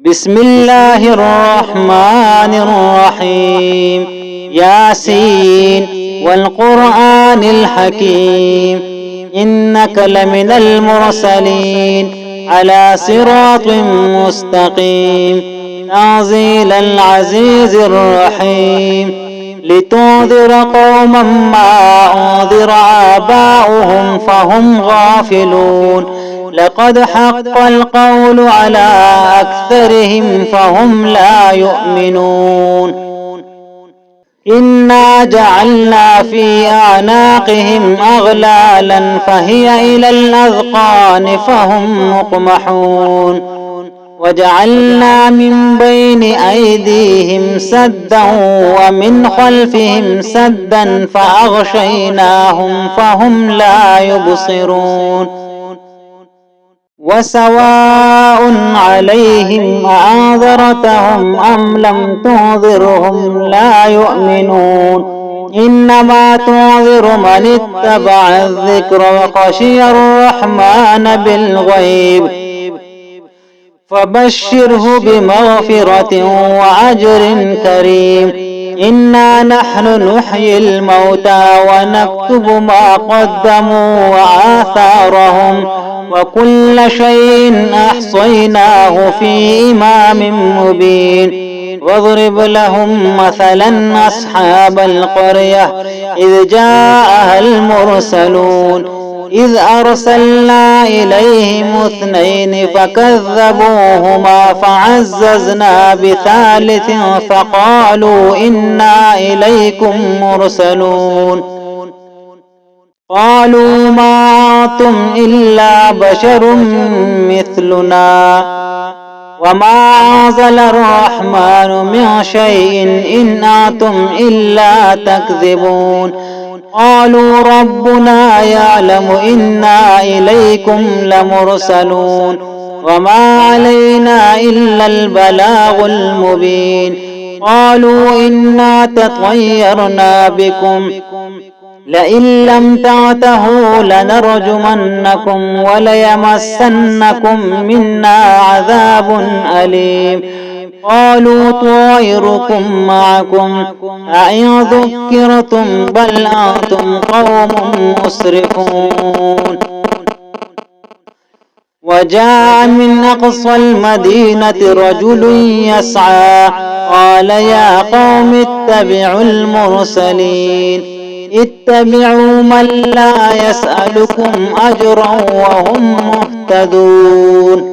بسم الله الرحمن الرحيم. ياسين والقرآن الحكيم إنك لمن المرسلين على صراط مستقيم تنزيل العزيز الرحيم لتنذر قوما ما أنذر آباؤهم فهم غافلون لقد حق القول على أكثرهم فهم لا يؤمنون إنا جعلنا في أعناقهم أغلالا فهي إلى الأذقان فهم مقمحون وجعلنا من بين أيديهم سدا ومن خلفهم سدا فأغشيناهم فهم لا يبصرون وسواء عليهم أأنذرتهم أم لم تنذرهم لا يؤمنون إنما تنذر من اتبع الذكر وخشي الرحمن بالغيب فبشره بمغفرة وأجر كريم إنا نحن نحيي الموتى ونكتب ما قدموا وآثارهم وكل شيء أحصيناه في إمام مبين واضرب لهم مثلا أصحاب القرية إذ جاءها المرسلون إذ أرسلنا إليهم 2 فكذبوهما فعززنا ب3 فقالوا إنا إليكم مرسلون قالوا ما أنتم إلا بشر مثلنا وما أنزل الرحمن من شيء إن أنتم إلا تكذبون قالوا ربنا يعلم إنا إليكم لمرسلون وما علينا إلا البلاغ المبين قالوا إنا تطيرنا بكم لئن لم تعتهوا لنرجمنكم وليمسنكم منا عذاب أليم قالوا طائركم معكم أئن ذكرتم بل أنتم قوم مسرفون وجاء من أقصى المدينة رجل يسعى قال يا قوم اتبعوا المرسلين اتبعوا من لا يسألكم أجرا وهم مهتدون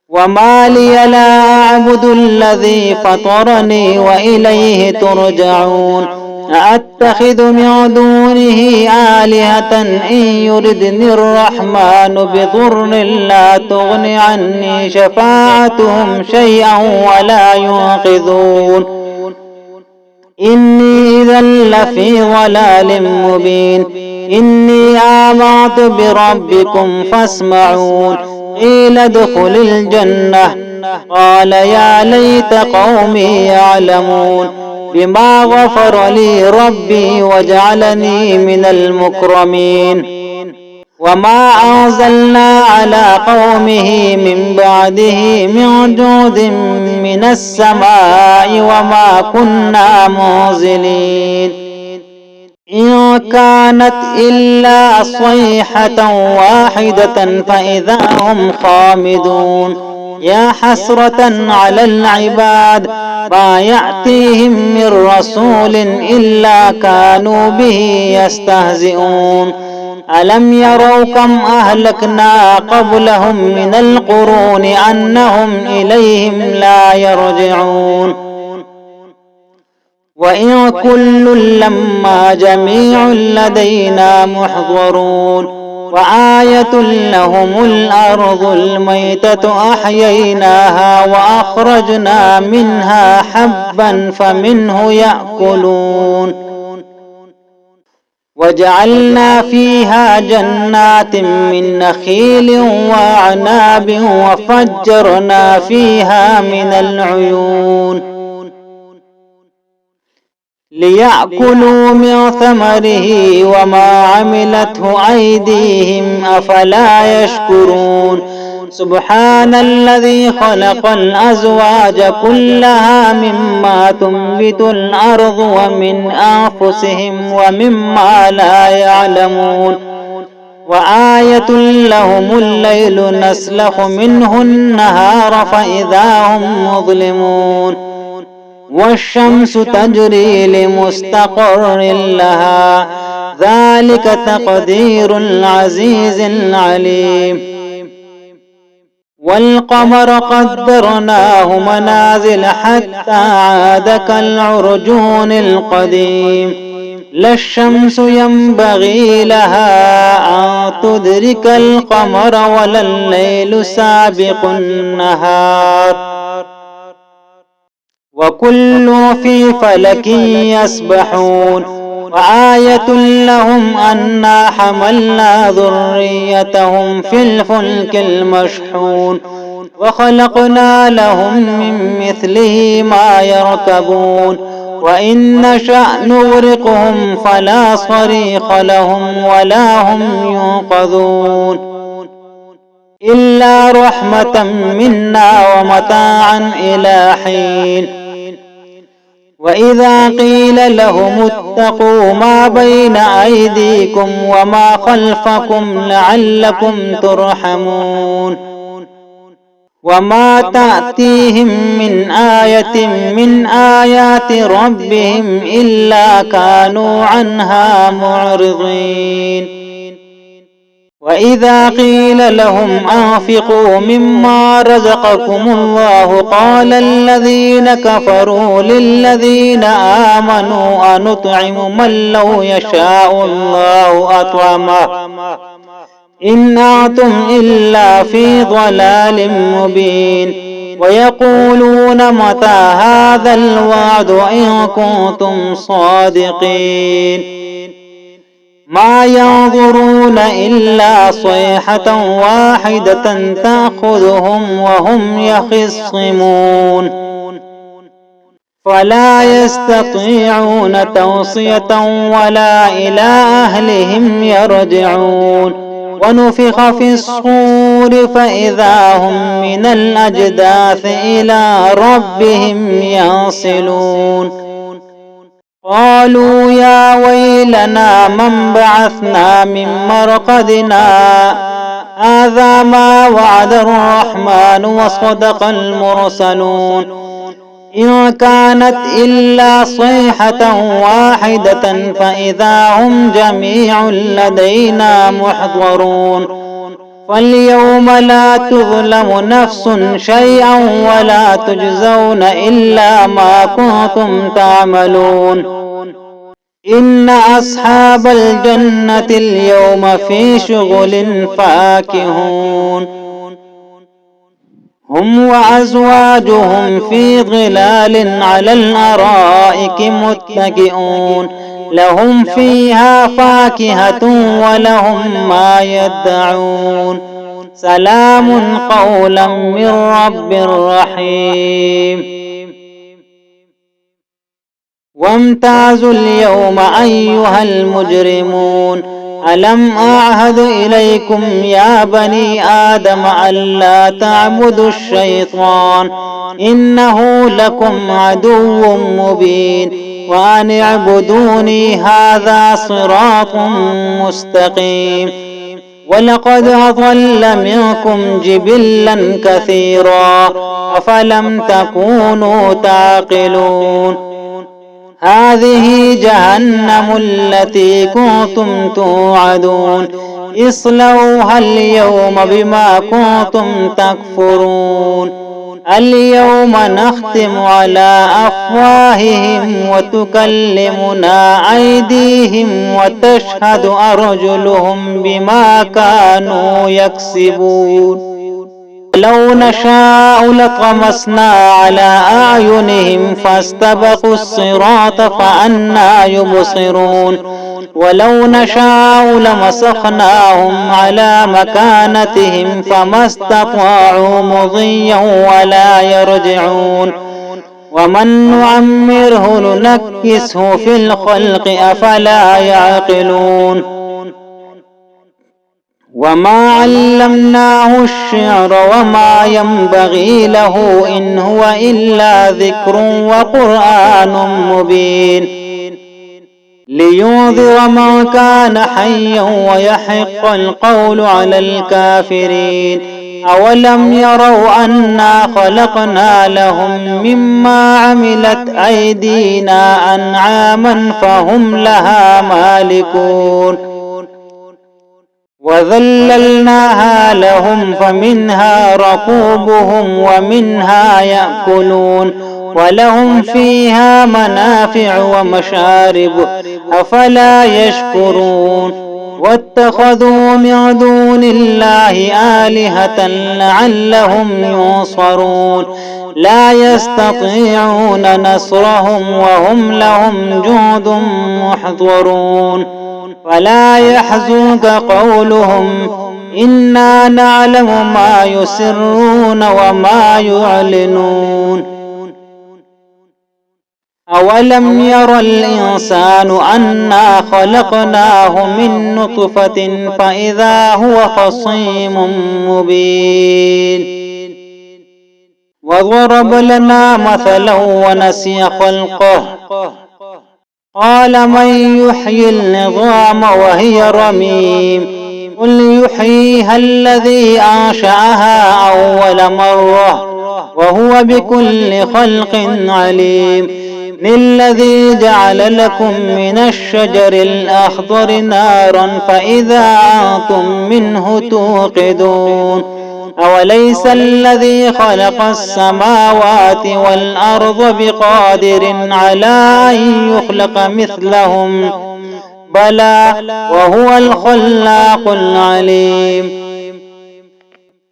وما لي لا أعبد الذي فطرني وإليه ترجعون أأتخذ من دونه آلهة إن يردني الرحمن بضر لا تغن عني شفاعتهم شيئا ولا ينقذون إني إذا لفي ضلال مبين إني آمنت بربكم فاسمعون قيل ادخل الجنة قال يا ليت قومي يعلمون بما غفر لي ربي وجعلني من المكرمين وما أنزلنا على قومه من بعده من جود من السماء وما كنا منزلين إن كانت إلا صيحة واحدة فإذا هم خامدون يا حسرة على العباد ما يأتيهم من رسول إلا كانوا به يستهزئون ألم يروا كم أهلكنا قبلهم من القرون أنهم إليهم لا يرجعون وإن كل لما جميع لدينا محضرون وآية لهم الأرض الميتة أحييناها وأخرجنا منها حبا فمنه يأكلون وجعلنا فيها جنات من نخيل وأعناب وفجرنا فيها من العيون ليأكلوا من ثمره وما عملته أيديهم أفلا يشكرون سبحان الذي خلق الأزواج كلها مما تنبت الأرض ومن أنفسهم ومما لا يعلمون وآية لهم الليل نسلخ منه النهار فإذا هم مظلمون والشمس تجري لمستقر لها ذلك تقدير العزيز العليم والقمر قدرناه منازل حتى عاد كالعرجون القديم لا الشمس ينبغي لها أن تدرك القمر ولا الليل سابق النهار وكل في فلك يسبحون وآية لهم أنا حملنا ذريتهم في الفلك المشحون وخلقنا لهم من مثله ما يركبون وإن نشأ نغرقهم فلا صريخ لهم ولا هم ينقذون إلا رحمة منا ومتاعا إلى حين وإذا قيل لهم اتقوا ما بين أيديكم وما خلفكم لعلكم ترحمون وما تأتيهم من آية من آيات ربهم إلا كانوا عنها معرضين وإذا قيل لهم أنفقوا مما رزقكم الله قال الذين كفروا للذين آمنوا أنطعم من لو يشاء الله أطعمه إن أنتم إلا في ضلال مبين ويقولون متى هذا الوعد إن كنتم صادقين ما ينظرون إلا صيحة واحدة تأخذهم وهم يخصمون فلا يستطيعون توصية ولا إلى أهلهم يرجعون ونفخ في الصور فإذا هم من الأجداث إلى ربهم ينسلون قالوا يا ويلنا من بعثنا من مرقدنا هذا ما وعد الرحمن وصدق المرسلون إن كانت إلا صيحة واحدة فإذا هم جميع لدينا محضرون فاليوم لا تظلم نفس شيئا ولا تجزون إلا ما كنتم تعملون إن أصحاب الجنة اليوم في شغل فاكهون هم وأزواجهم في ظلال على الأرائك متكئون لهم فيها فاكهة ولهم ما يدعون سلام قولا من رب رحيم وامتازوا اليوم أيها المجرمون ألم أعهد إليكم يا بني آدم ألا تعبدوا الشيطان إنه لكم عدو مبين وأن اعبدوني هذا صراط مستقيم ولقد أضل منكم جبلا كثيرا أفلم تكونوا تعقلون هذه جهنم التي كنتم توعدون اصلوها اليوم بما كنتم تكفرون اليوم نختم على أفواههم وتكلمنا أيديهم وتشهد أرجلهم بما كانوا يكسبون لو نشاء لطمسنا على أعينهم فاستبقوا الصراط فأنى يبصرون ولو نشاء لمسخناهم على مكانتهم فما استطاعوا مضيا ولا يرجعون ومن نعمره ننكسه في الخلق أفلا يعقلون وما علمناه الشعر وما ينبغي له إن هو إلا ذكر وقرآن مبين لينذر من كان حيا ويحق القول على الكافرين أولم يروا أنا خلقنا لهم مما عملت أيدينا أنعاما فهم لها مالكون وذللناها لهم فمنها ركوبهم ومنها يأكلون ولهم فيها منافع ومشارب أفلا يشكرون واتخذوا من دون الله آلهة لعلهم ينصرون لا يستطيعون نصرهم وهم لهم جند محضرون ولا يحزنك قولهم إنا نعلم ما يسرون وما يعلنون أولم ير الإنسان أنا خلقناه من نطفة فإذا هو خصيم مبين وضرب لنا مثلا ونسي خلقه قال من يحيي العظام وهي رميم قل يحييها الذي أنشأها أول مرة وهو بكل خلق عليم الذي جعل لكم من الشجر الأخضر نارا فإذا أنتم منه توقدون أوليس الذي خلق السماوات والأرض بقادر على أن يخلق مثلهم بلى وهو الخلاق العليم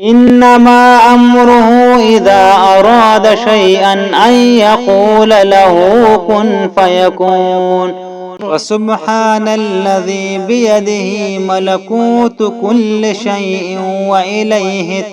إنما أمره إذا أراد شيئا أن يقول له كن فيكون وسبحان الذي بيده ملكوت كل شيء وإليه